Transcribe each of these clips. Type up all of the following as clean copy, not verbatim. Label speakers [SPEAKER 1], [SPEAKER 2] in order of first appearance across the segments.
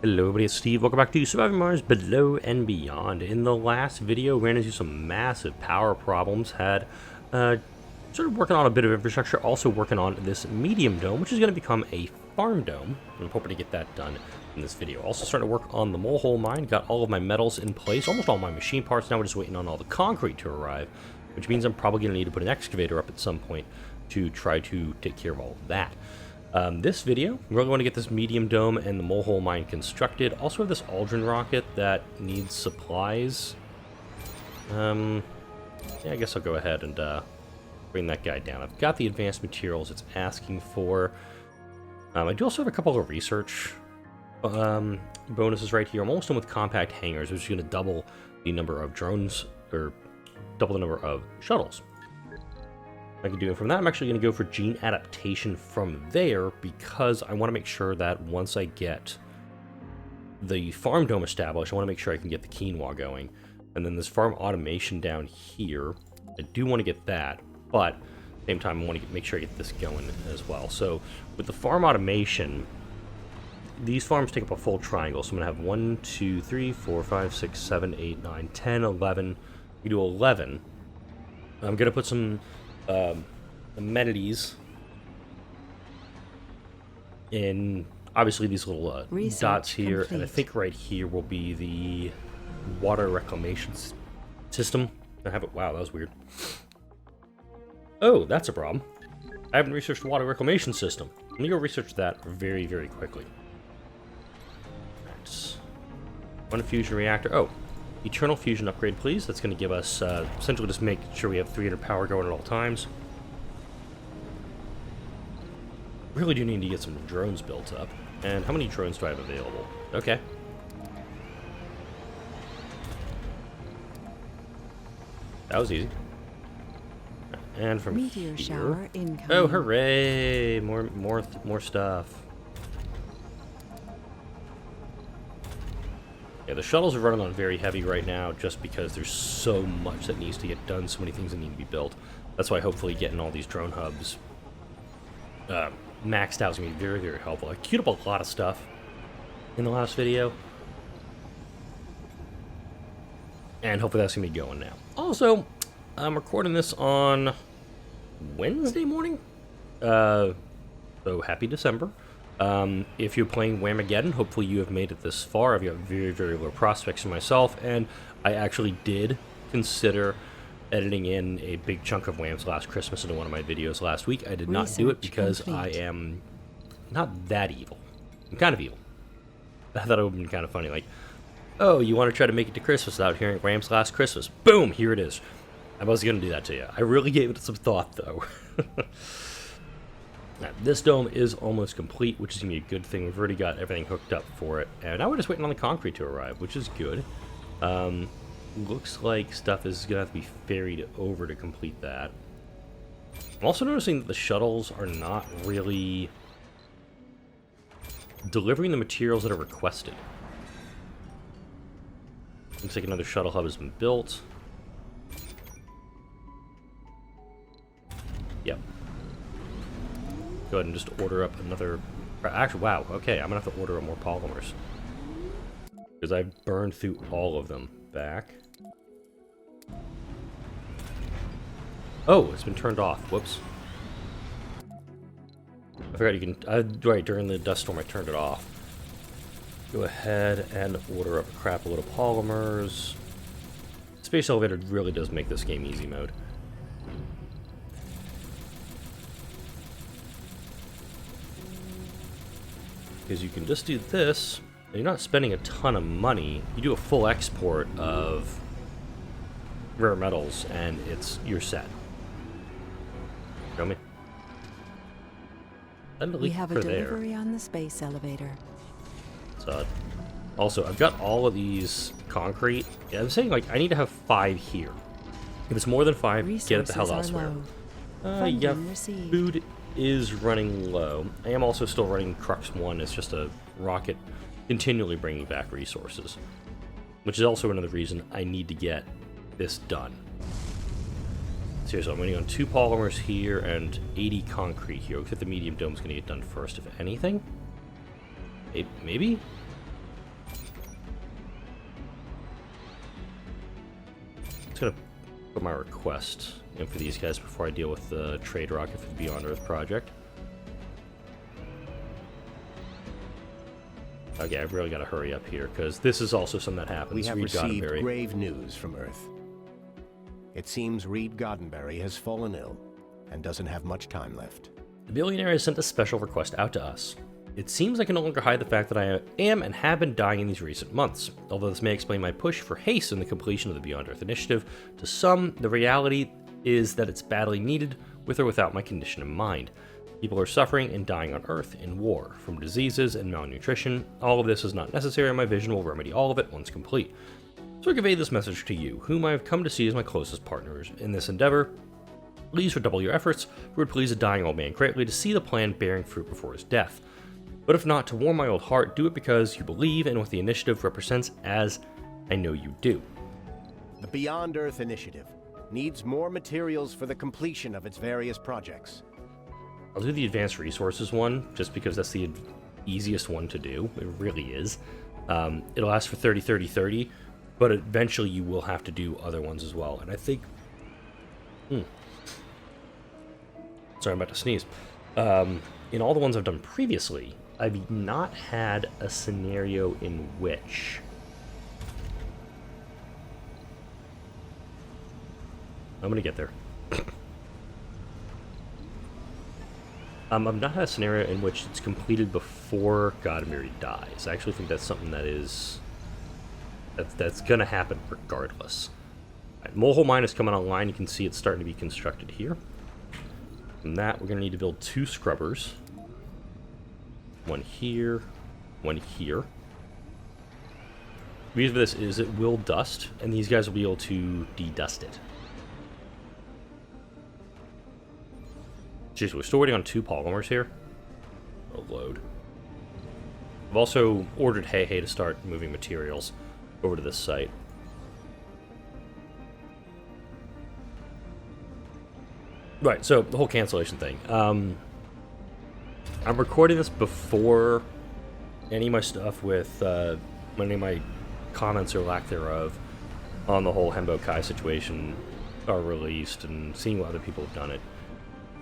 [SPEAKER 1] Hello everybody, it's Steve. Welcome back to Surviving Mars Below and Beyond. In the last video, ran into some massive power problems, had sort of working on a bit of infrastructure, also working on this medium dome, which is going to become a farm dome. I'm hoping to get that done in this video. Also starting to work on the mole hole mine, got all of my metals in place, almost all my machine parts. Now we're just waiting on all the concrete to arrive, which means I'm probably going to need to put an excavator up at some point to try to take care of all of that. This video, we really want to get this medium dome and the mole hole mine constructed. Also have this Aldrin rocket that needs supplies. Yeah, I guess I'll go ahead and bring that guy down. I've got the advanced materials it's asking for. I do also have a couple of research bonuses right here. I'm almost done with compact hangars, which is going to double the number of drones, or double the number of shuttles I can do. And from that, I'm actually going to go for gene adaptation from there, because I want to make sure that once I get the farm dome established, I want to make sure I can get the quinoa going. And then this farm automation down here, I do want to get that, but at the same time, I want to make sure I get this going as well. So with the farm automation, these farms take up a full triangle. So I'm going to have 1, 2, 3, 4, 5, 6, 7, 8, 9, 10, 11. We do 11. I'm going to put some amenities in, obviously, these little dots here, complete. And I think right here will be the water reclamation system. I have it. Wow, that was weird. Oh, that's a problem. I haven't researched the water reclamation system. Let me go research that very, very quickly. Right. One fusion reactor. Oh, eternal fusion upgrade, please. That's going to give us, essentially just make sure we have 300 power going at all times. Really do need to get some drones built up. And how many drones do I have available? Okay. That was easy. And from
[SPEAKER 2] Meteor
[SPEAKER 1] here...
[SPEAKER 2] shower incoming.
[SPEAKER 1] Oh, hooray! More stuff. Yeah, the shuttles are running on very heavy right now just because there's so much that needs to get done, so many things that need to be built. That's why hopefully getting all these drone hubs maxed out is going to be very, very helpful. I queued up a lot of stuff in the last video, and hopefully that's going to be going now. Also, I'm recording this on Wednesday morning, so happy December. If you're playing Armageddon, hopefully you have made it this far. I've got very, very low prospects for myself, and I actually did consider editing in a big chunk of Wham's Last Christmas into one of my videos last week. I did not do it because I am not that evil. I'm kind of evil. I thought it would have been kind of funny, like, oh, you want to try to make it to Christmas without hearing Wham's Last Christmas. Boom, here it is. I was going to do that to you. I really gave it some thought, though. Now, this dome is almost complete, which is going to be a good thing. We've already got everything hooked up for it. And now we're just waiting on the concrete to arrive, which is good. Looks like stuff is going to have to be ferried over to complete that. I'm also noticing that the shuttles are not really delivering the materials that are requested. Looks like another shuttle hub has been built. Yep. Go ahead and just order up another... Actually, wow, okay, I'm going to have to order up more polymers, because I've burned through all of them. Back. Oh, it's been turned off. Whoops. I forgot you can... right, during the dust storm I turned it off. Go ahead and order up a crap load of polymers. Space Elevator really does make this game easy mode. Because you can just do this, and you're not spending a ton of money. You do a full export of rare metals, and you're set. Show me.
[SPEAKER 2] We have a delivery on the space elevator.
[SPEAKER 1] So, also, I've got all of these concrete. Yeah, I'm saying, like, I need to have 5 here. If it's more than 5, get it the hell elsewhere. Yeah, food is running low. I am also still running Crux 1 as just a rocket continually bringing back resources, which is also another reason I need to get this done. Seriously, I'm waiting on 2 polymers here and 80 concrete here. Looks like the medium dome is going to get done first, if anything. Maybe? gonna put my request in for these guys before I deal with the trade rocket for the Beyond Earth project. Okay, I've really got to hurry up here, because this is also something that happens.
[SPEAKER 3] We have
[SPEAKER 1] Reed
[SPEAKER 3] received
[SPEAKER 1] Goddenberry.
[SPEAKER 3] grave news from Earth. It seems Reed Goddenberry has fallen ill and doesn't have much time left.
[SPEAKER 1] The billionaire has sent a special request out to us. It seems I can no longer hide the fact that I am and have been dying in these recent months. Although this may explain my push for haste in the completion of the Beyond Earth initiative, to some, the reality is that it's badly needed, with or without my condition in mind. People are suffering and dying on Earth in war, from diseases and malnutrition. All of this is not necessary, and my vision will remedy all of it once complete. So I convey this message to you, whom I have come to see as my closest partners in this endeavor. Please redouble your efforts, for it would please a dying old man greatly to see the plan bearing fruit before his death. But if not, to warm my old heart, do it because you believe in what the initiative represents, as I know you do.
[SPEAKER 3] The Beyond Earth initiative needs more materials for the completion of its various projects.
[SPEAKER 1] I'll do the advanced resources one, just because that's the easiest one to do. It really is. It'll ask for 30, 30, 30, but eventually you will have to do other ones as well. And I think... Sorry, I'm about to sneeze. In all the ones I've done previously, I've not had a scenario in which... I'm gonna get there. I've not had a scenario in which it's completed before Goddenberry dies. I actually think that's something that is... That's gonna happen regardless. Right, Molehole Mine is coming online. You can see it's starting to be constructed here. From that, we're gonna need to build 2 scrubbers. One here, one here. The reason for this is it will dust, and these guys will be able to de-dust it. Jeez, we're still waiting on 2 polymers here. Oh, load. I've also ordered Hey to start moving materials over to this site. Right, so the whole cancellation thing. I'm recording this before any of my stuff with any of my comments or lack thereof on the whole Hembo Kai situation are released, and seeing what other people have done it.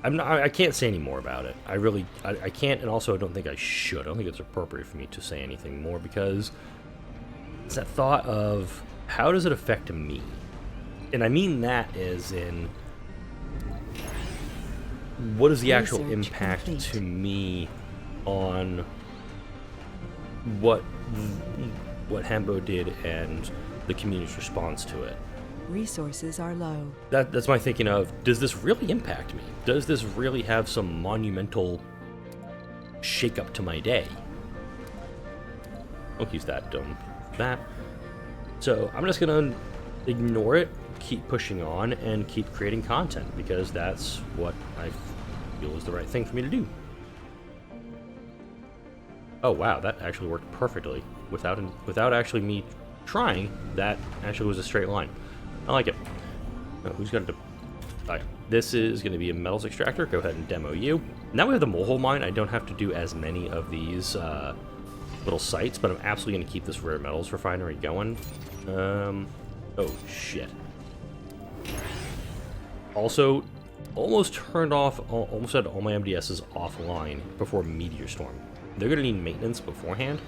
[SPEAKER 1] I can't say any more about it. I can't, and also I don't think I should. I don't think it's appropriate for me to say anything more, because it's that thought of how does it affect me? And I mean that as in, what is the actual impact to me on what Hembo did and the community's response to it?
[SPEAKER 2] Resources are low.
[SPEAKER 1] That's my thinking of, does this really impact me? Does this really have some monumental shake-up to my day? I'll use that dome for that. So I'm just going to ignore it, keep pushing on, and keep creating content, because that's what I feel is the right thing for me to do. Oh wow, that actually worked perfectly. Without actually me trying, that actually was a straight line. I like it. Oh, who's got to... Right. This is going to be a metals extractor. Go ahead and demo you. Now we have the Molehole Mine. I don't have to do as many of these little sites, but I'm absolutely going to keep this rare metals refinery going. Oh, shit. Also, almost turned off... Almost had all my MDSs offline before Meteor Storm. They're going to need maintenance beforehand.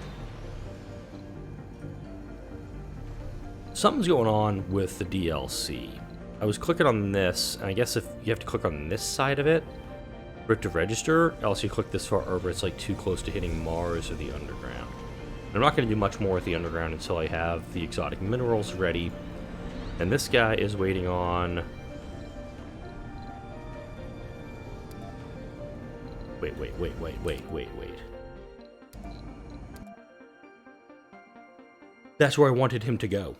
[SPEAKER 1] Something's going on with the DLC. I was clicking on this, and I guess if you have to click on this side of it for it to register, else you click this far over, it's like too close to hitting Mars or the underground. And I'm not going to do much more with the underground until I have the exotic minerals ready. And this guy is waiting on... Wait. That's where I wanted him to go.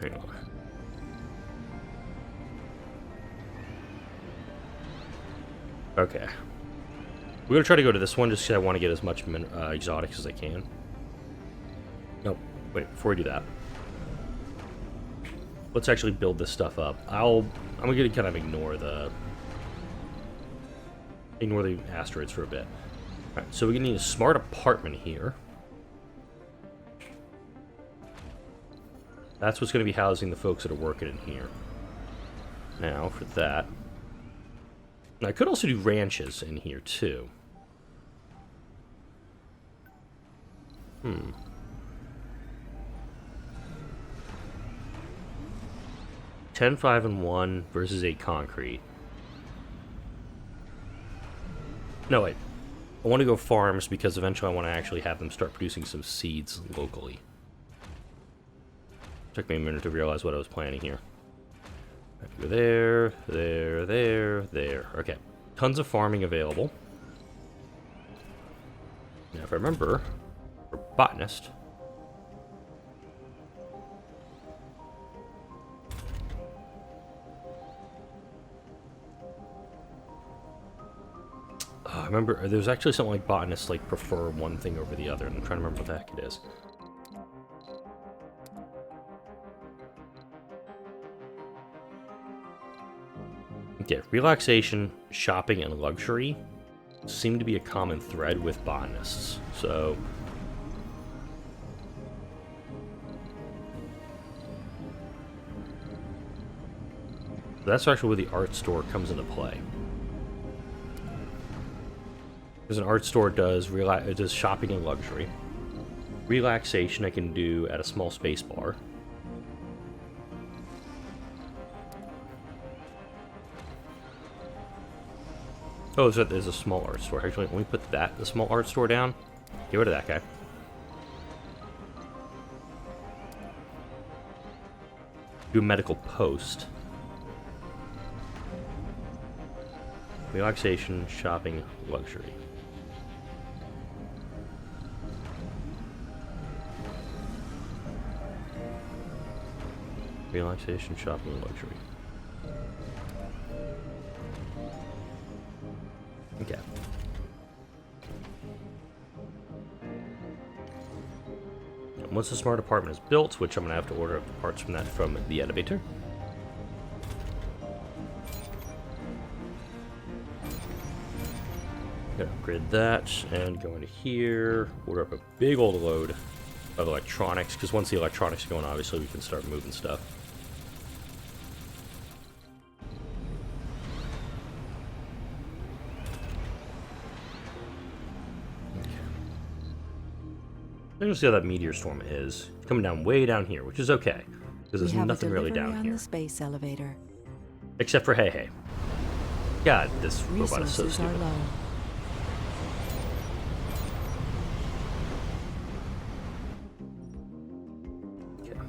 [SPEAKER 1] Hang on. Okay. We're gonna try to go to this one just because I want to get as much exotics as I can. Nope. Wait, before we do that, let's actually build this stuff up. I'm gonna kind of ignore the asteroids for a bit. Alright, so we're gonna need a smart apartment here. That's what's gonna be housing the folks that are working in here. Now, for that... Now, I could also do ranches in here, too. 10, 5, and 1 versus 8 concrete. No, wait. I want to go farms because eventually I want to actually have them start producing some seeds locally. Took me a minute to realize what I was planning here. I have to go there, there, there, there. Okay. Tons of farming available. Now, if I remember, for botanist... I remember there's actually something like botanists like prefer one thing over the other, and I'm trying to remember what the heck it is. Okay, relaxation, shopping, and luxury seem to be a common thread with botanists. So that's actually where the art store comes into play. Because an art store does shopping and luxury. Relaxation I can do at a small space bar. Oh, there's a small art store. Actually, let me put the small art store down. Get rid of that guy. Do a medical post. Relaxation, shopping, luxury. Relaxation, shopping, and luxury. Okay. And once the smart apartment is built, which I'm going to have to order up the parts from that from the elevator. Gonna upgrade that and go into here, order up a big old load of electronics, because once the electronics are going, obviously we can start moving stuff. Let's see how that meteor storm is. It's coming down way down here, which is okay, because there's nothing really down
[SPEAKER 2] on
[SPEAKER 1] here.
[SPEAKER 2] The space elevator.
[SPEAKER 1] Except for hey. God, this robot is so
[SPEAKER 2] Resources are
[SPEAKER 1] stupid.
[SPEAKER 2] low.
[SPEAKER 1] Okay.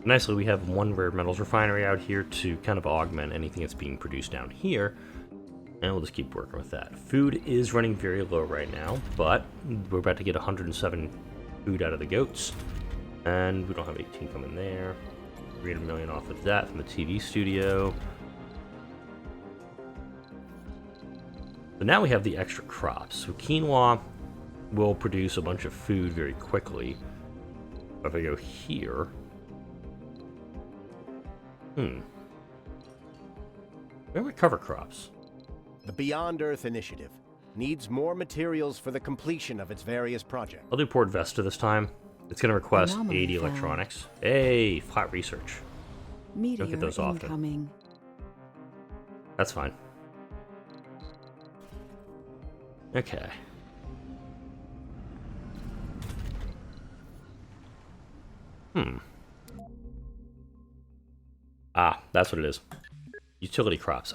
[SPEAKER 1] Nicely, we have one rare metals refinery out here to kind of augment anything that's being produced down here. And we'll just keep working with that. Food is running very low right now, but we're about to get 107 food out of the goats. And we don't have 18 coming there. 300 million off of that from the TV studio. So now we have the extra crops. So quinoa will produce a bunch of food very quickly. If I go here... Where do we cover crops?
[SPEAKER 3] The Beyond Earth Initiative needs more materials for the completion of its various projects.
[SPEAKER 1] I'll do Port Vesta this time. It's going to request
[SPEAKER 2] Anomaly
[SPEAKER 1] 80
[SPEAKER 2] found.
[SPEAKER 1] electronics. Hey, flat research.
[SPEAKER 2] Meteor
[SPEAKER 1] Don't get those often.
[SPEAKER 2] incoming.
[SPEAKER 1] That's fine. Okay. Ah, that's what it is. Utility crops.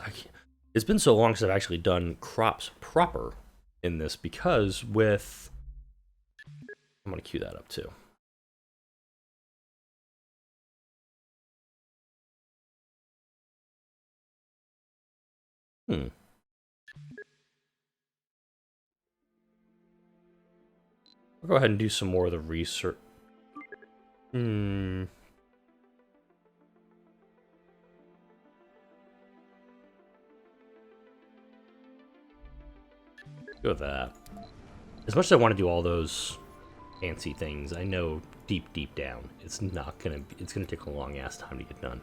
[SPEAKER 1] It's been so long since I've actually done crops proper in this because with... I'm going to queue that up too. I'll go ahead and do some more of the research. Go with that. As much as I want to do all those fancy things, I know deep down it's not gonna. It's gonna take a long ass time to get done.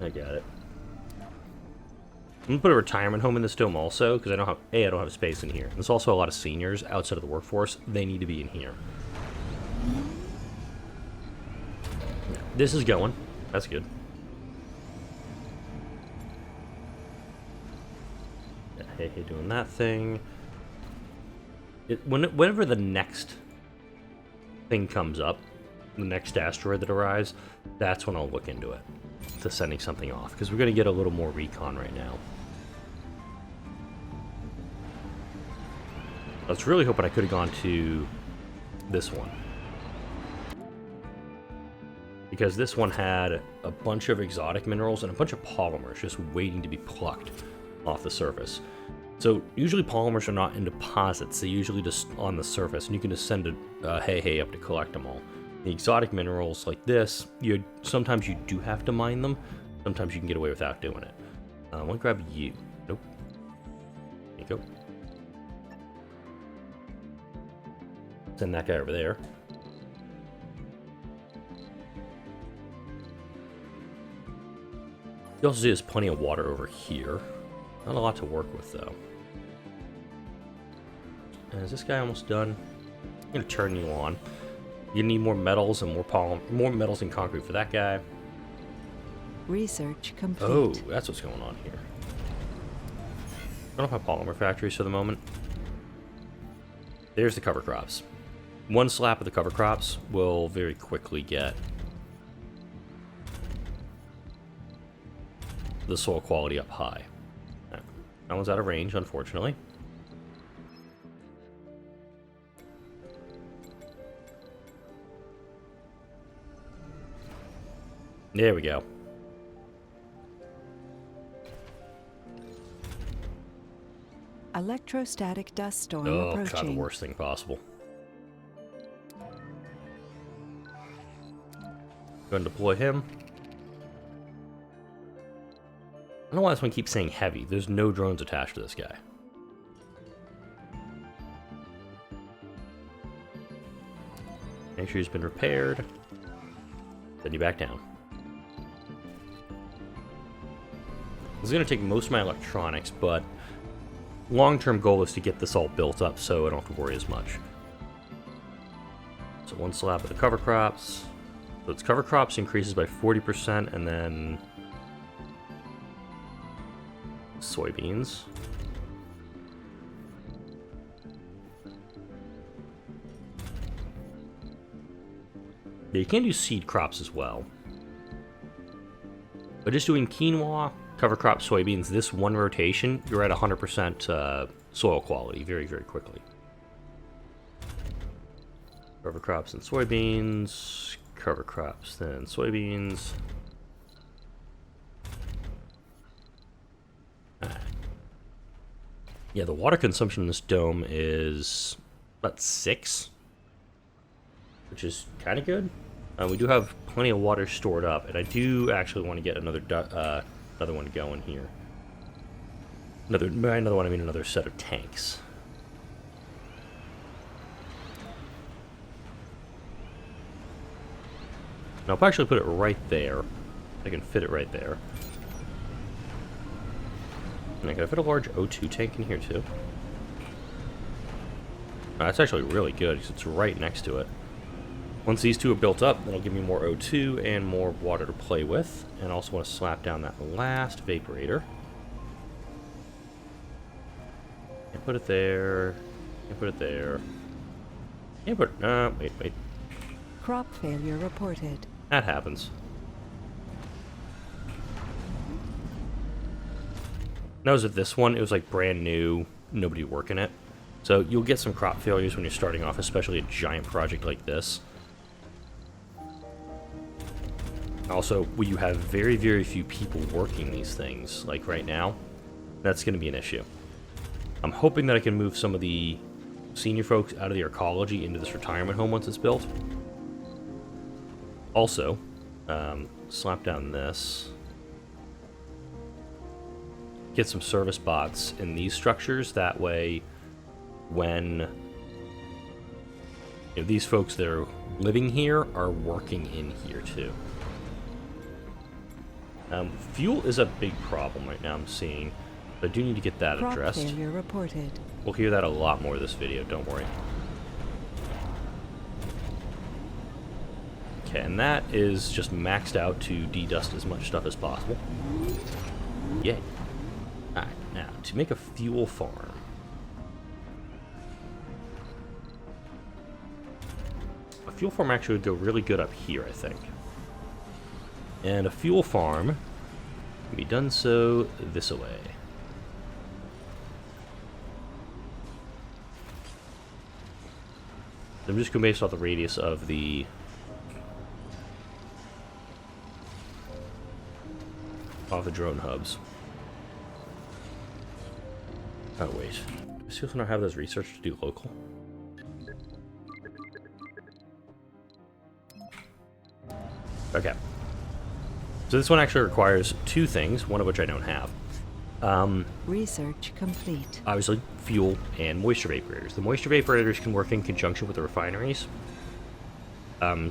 [SPEAKER 1] I got it. I'm gonna put a retirement home in this dome also, because I don't have space in here. There's also a lot of seniors outside of the workforce. They need to be in here. This is going. That's good. Yeah, hey, doing that thing. Whenever the next thing comes up, the next asteroid that arrives, that's when I'll look into it, to sending something off, because we're going to get a little more recon right now. I was really hoping I could have gone to this one, because this one had a bunch of exotic minerals and a bunch of polymers just waiting to be plucked off the surface. So usually polymers are not in deposits, they're usually just on the surface, and you can just send a hey up to collect them all. The exotic minerals like this, sometimes you do have to mine them, sometimes you can get away without doing it. I want to grab you. Nope. There you go. Send that guy over there. You also see there's plenty of water over here. Not a lot to work with, though. And is this guy almost done? I'm going to turn you on. You need more metals and more metals and concrete for that guy.
[SPEAKER 2] Research complete.
[SPEAKER 1] Oh, that's what's going on here. I don't have polymer factories for the moment. There's the cover crops. One slap of the cover crops will very quickly get the soil quality up high. That one's out of range, unfortunately. There we go.
[SPEAKER 2] Electrostatic dust storm
[SPEAKER 1] Oh,
[SPEAKER 2] approaching.
[SPEAKER 1] God, the worst thing possible. Go and deploy him. I don't know why this one keeps saying heavy. There's no drones attached to this guy. Make sure he's been repaired. Send you back down. This is going to take most of my electronics, but long-term goal is to get this all built up so I don't have to worry as much. So one slab of the cover crops. So its cover crops increases by 40%, and then soybeans. Yeah, you can do seed crops as well. But just doing quinoa, cover crop, soybeans, this one rotation, you're at 100% soil quality very, very quickly. Cover crops and soybeans, cover crops, then soybeans. Yeah, the water consumption in this dome is about 6, which is kind of good. We do have plenty of water stored up, and I do actually want to get another one going here. Another one, I mean another set of tanks. And I'll actually put it right there. I can fit it right there. And I can fit a large O2 tank in here too. That's actually really good because it's right next to it. Once these two are built up, that'll give me more O2 and more water to play with. And I also want to slap down that last vaporator. And put it there. And put it there. And put it, wait.
[SPEAKER 2] Crop failure reported.
[SPEAKER 1] That happens. Notice with this one, it was like brand new, nobody working it. So you'll get some crop failures when you're starting off, especially a giant project like this. Also, when you have very, very few people working these things, like right now, that's going to be an issue. I'm hoping that I can move some of the senior folks out of the arcology into this retirement home once it's built. Also, slap down this. Get some service bots in these structures. That way, when these folks that are living here are working in here too. Fuel is a big problem right now, I'm seeing. I do need to get that
[SPEAKER 2] Crop
[SPEAKER 1] addressed.
[SPEAKER 2] failure reported.
[SPEAKER 1] We'll hear that a lot more this video, don't worry. Okay, and that is just maxed out to dedust as much stuff as possible. Yay. Alright, now, to make a fuel farm. A fuel farm actually would go really good up here, I think. And a fuel farm can be done so this way. I'm just going based off the radius of the drone hubs. Oh wait, does he also not have those research to do local? Okay. So this one actually requires two things, one of which I don't have.
[SPEAKER 2] Research complete.
[SPEAKER 1] Obviously, fuel and moisture vaporators. The moisture vaporators can work in conjunction with the refineries.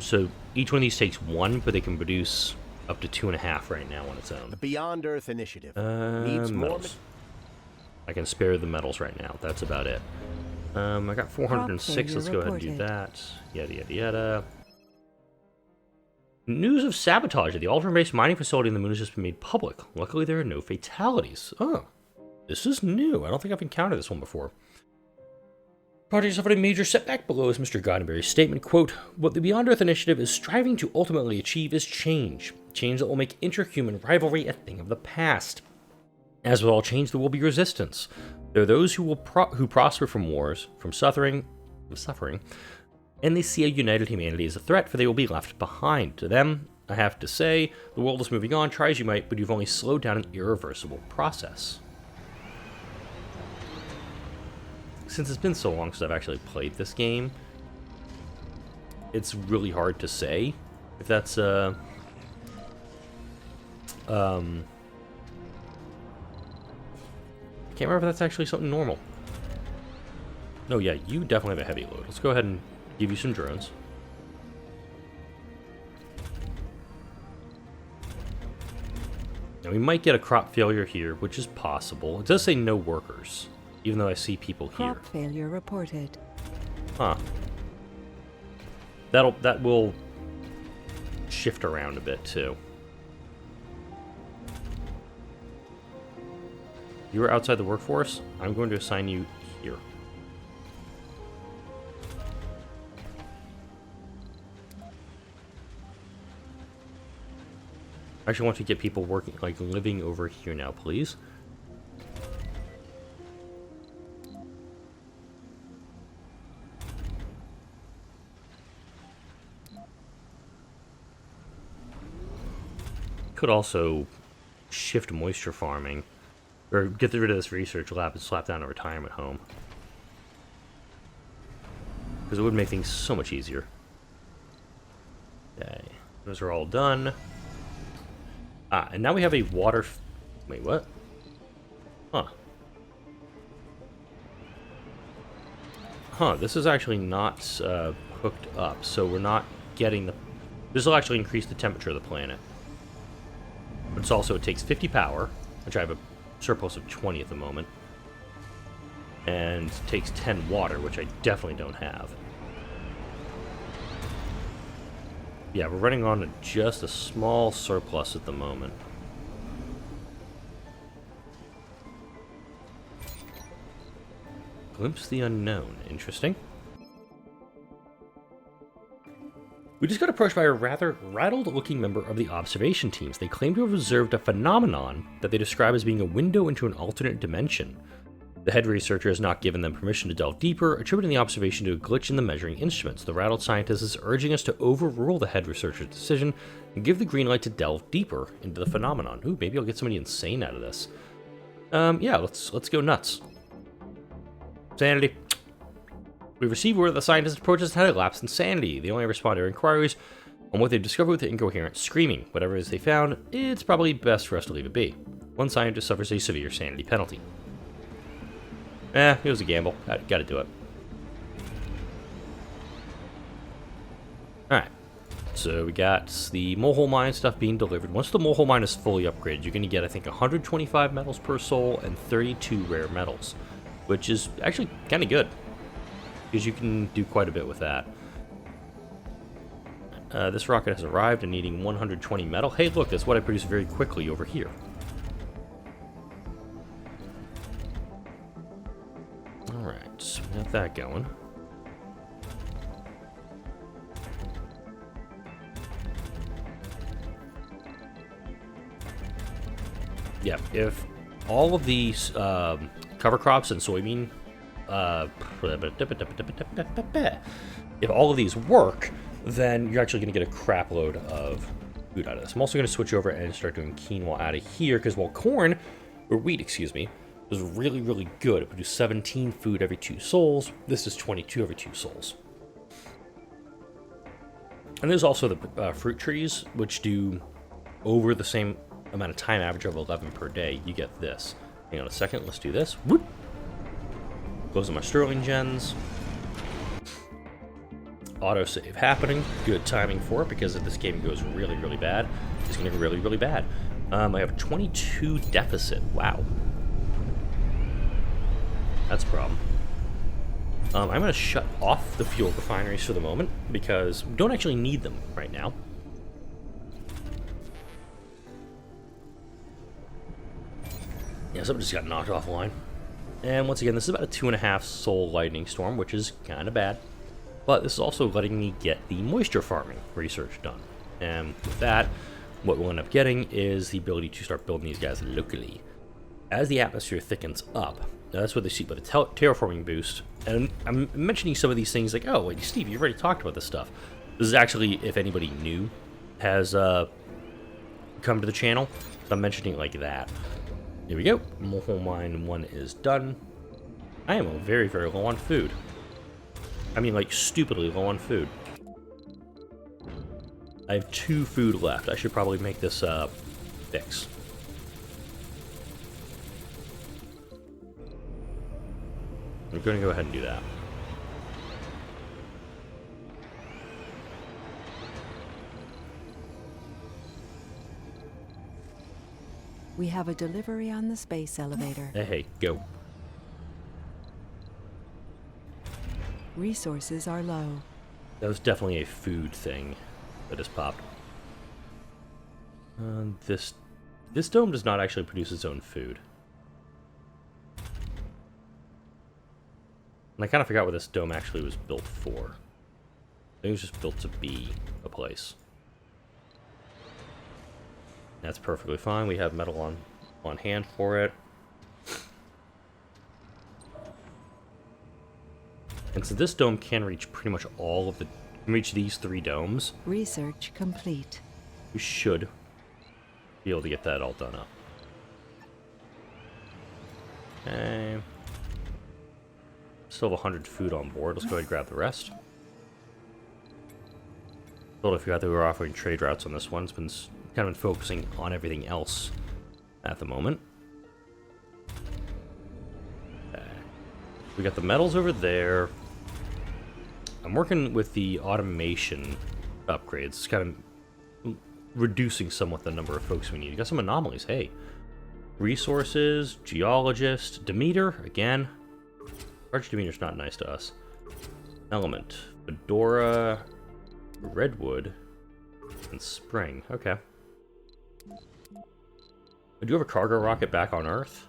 [SPEAKER 1] So each one of these takes one, but they can produce up to 2.5 right now on its own.
[SPEAKER 3] The Beyond Earth Initiative needs more.
[SPEAKER 1] Metals. I can spare the metals right now. That's about it. I got 406. Let's go ahead and do that. Yada yada yada. News of sabotage at the Ultron-based mining facility in the moon has just been made public. Luckily, there are no fatalities. Oh, this is new. I don't think I've encountered this one before. Project suffered a major setback below is Mr. Goddenberry's statement, quote, "What the Beyond Earth Initiative is striving to ultimately achieve is change. Change that will make interhuman rivalry a thing of the past. As with all change, there will be resistance. There are those who prosper from wars, from suffering, and they see a united humanity as a threat, for they will be left behind. To them, I have to say, the world is moving on, try as you might, but you've only slowed down an irreversible process." Since it's been so long since I've actually played this game, it's really hard to say if that's I can't remember if that's actually something normal. No, yeah, you definitely have a heavy load. Let's go ahead and give you some drones. Now we might get a crop failure here, which is possible. It does say no workers, even though I see people here.
[SPEAKER 2] Crop failure reported.
[SPEAKER 1] Huh. That will shift around a bit too. You are outside the workforce. I'm going to assign you here. I actually want to get people working, like living over here now, please. Could also shift moisture farming, or get rid of this research lab and slap down a retirement home, because it would make things so much easier. Okay, those are all done. Ah, and now we have a water. Wait, what? Huh. Huh, this is actually not hooked up, so we're not getting the. This will actually increase the temperature of the planet. But it's also, it takes 50 power, which I have a surplus of 20 at the moment. And takes 10 water, which I definitely don't have. Yeah, we're running on just a small surplus at the moment. Glimpse the unknown. Interesting. We just got approached by a rather rattled-looking member of the observation teams. They claim to have observed a phenomenon that they describe as being a window into an alternate dimension. The head researcher has not given them permission to delve deeper, attributing the observation to a glitch in the measuring instruments. The rattled scientist is urging us to overrule the head researcher's decision and give the green light to delve deeper into the phenomenon. Ooh, maybe I'll get somebody insane out of this. Yeah, let's go nuts. Sanity. We've received word that the scientist approaches had a lapse in sanity. They only respond to our inquiries on what they've discovered with incoherent screaming. Whatever it is they found, it's probably best for us to leave it be. One scientist suffers a severe sanity penalty. It was a gamble. Gotta do it. Alright. So we got the molehole mine stuff being delivered. Once the molehole mine is fully upgraded, you're going to get, I think, 125 metals per soul and 32 rare metals, which is actually kind of good, because you can do quite a bit with that. This rocket has arrived and needing 120 metal. Hey, look, that's what I produce very quickly over here. Alright, so we got that going. Yeah, if all of these cover crops and soybean, if all of these work, then you're actually going to get a crap load of food out of this. I'm also going to switch over and start doing quinoa out of here, because while corn, or wheat, excuse me, is really, really good. It produces 17 food every 2 souls. This is 22 every 2 souls. And there's also the fruit trees, which do over the same amount of time, average of 11 per day. You get this. Hang on a second, let's do this. Whoop! Closing my sterling gens. Autosave happening. Good timing for it, because if this game goes really, really bad, it's going to go really, really bad. I have 22 deficit. Wow. That's a problem. I'm going to shut off the fuel refineries for the moment, because we don't actually need them right now. Yeah, something just got knocked offline. And once again, this is about a 2.5 soul lightning storm, which is kind of bad. But this is also letting me get the moisture farming research done. And with that, what we'll end up getting is the ability to start building these guys locally. As the atmosphere thickens up, that's what they see by the terraforming boost. And I'm mentioning some of these things like, oh, wait, Steve, you've already talked about this stuff. This is actually, if anybody new has come to the channel, so I'm mentioning it like that. Here we go. Molehole mine 1 is done. I am very, very low on food. I mean, like, stupidly low on food. I have 2 food left. I should probably make this fix. I'm going to go ahead and do that.
[SPEAKER 2] We have a delivery on the space elevator.
[SPEAKER 1] Hey, go.
[SPEAKER 2] Resources are low.
[SPEAKER 1] That was definitely a food thing that has popped. This dome does not actually produce its own food. And I kind of forgot what this dome actually was built for. I think it was just built to be a place. That's perfectly fine. We have metal on hand for it. And so this dome can reach pretty much all of reach these 3 domes.
[SPEAKER 2] Research complete.
[SPEAKER 1] We should be able to get that all done up. Okay. Still have 100 food on board. Let's go ahead and grab the rest. Totally forgot that we were offering trade routes on this one. It's been kind of been focusing on everything else at the moment. Okay. We got the metals over there. I'm working with the automation upgrades. It's kind of reducing somewhat the number of folks we need. We got some anomalies. Hey. Resources, geologist, Demeter, again. Archdemeter's not nice to us. Element, Fedora, Redwood, and Spring. Okay. I do have a cargo rocket back on Earth.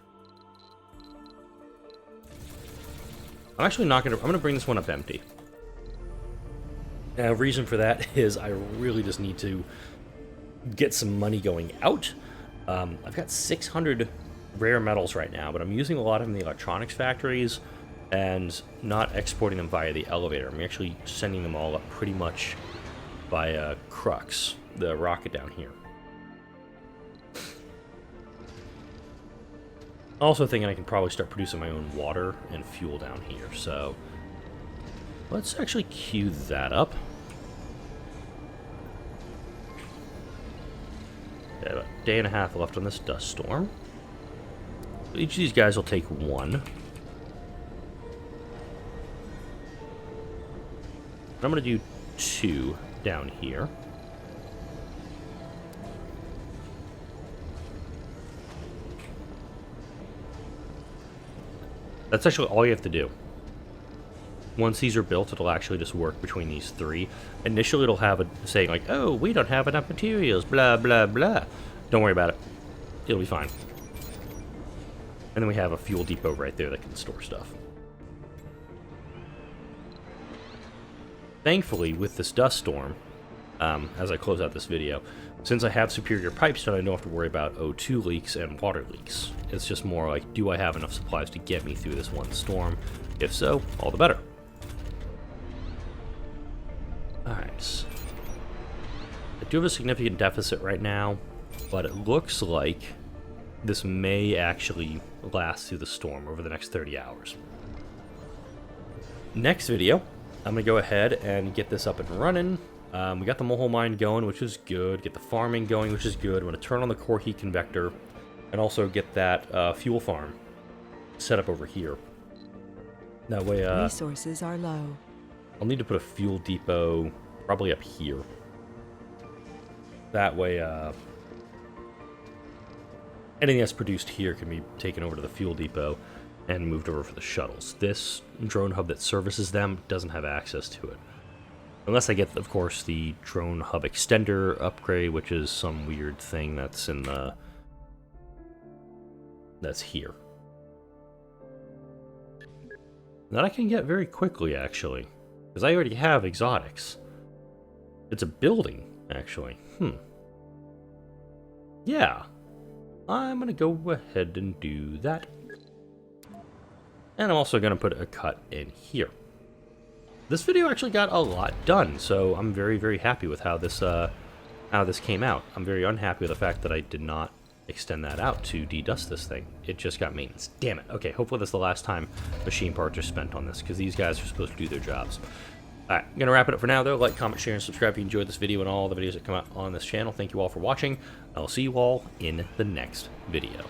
[SPEAKER 1] I'm actually not gonna. I'm gonna bring this one up empty. Now, reason for that is I really just need to get some money going out. I've got 600 rare metals right now, but I'm using a lot of them in the electronics factories and not exporting them via the elevator. I'm actually sending them all up pretty much via Crux, the rocket down here. Also thinking I can probably start producing my own water and fuel down here, so let's actually queue that up. Got about a day and a half left on this dust storm. Each of these guys will take 1. I'm going to do 2 down here. That's actually all you have to do. Once these are built, it'll actually just work between these three. Initially, it'll have a saying like, oh, we don't have enough materials, blah, blah, blah. Don't worry about it. It'll be fine. And then we have a fuel depot right there that can store stuff. Thankfully, with this dust storm, as I close out this video, since I have superior pipes done, I don't have to worry about O2 leaks and water leaks. It's just more like, do I have enough supplies to get me through this one storm? If so, all the better. Alright. I do have a significant deficit right now, but it looks like this may actually last through the storm over the next 30 hours. Next video, I'm going to go ahead and get this up and running. We got the mole mine going, which is good. Get the farming going, which is good. I'm going to turn on the core heat convector and also get that fuel farm set up over here. That way,
[SPEAKER 2] Resources are low.
[SPEAKER 1] I'll need to put a fuel depot probably up here. That way, anything that's produced here can be taken over to the fuel depot and moved over for the shuttles. This drone hub that services them doesn't have access to it. Unless I get, of course, the drone hub extender upgrade, which is some weird thing that's in the... that's here. That I can get very quickly, actually. Because I already have exotics. It's a building, actually. Yeah. I'm going to go ahead and do that. And I'm also going to put a cut in here. This video actually got a lot done, so I'm very, very happy with how this came out. I'm very unhappy with the fact that I did not extend that out to de-dust this thing. It just got maintenance. Damn it. Okay, hopefully that's the last time machine parts are spent on this, because these guys are supposed to do their jobs. Alright, I'm going to wrap it up for now, though. Like, comment, share, and subscribe if you enjoyed this video and all the videos that come out on this channel. Thank you all for watching. I'll see you all in the next video.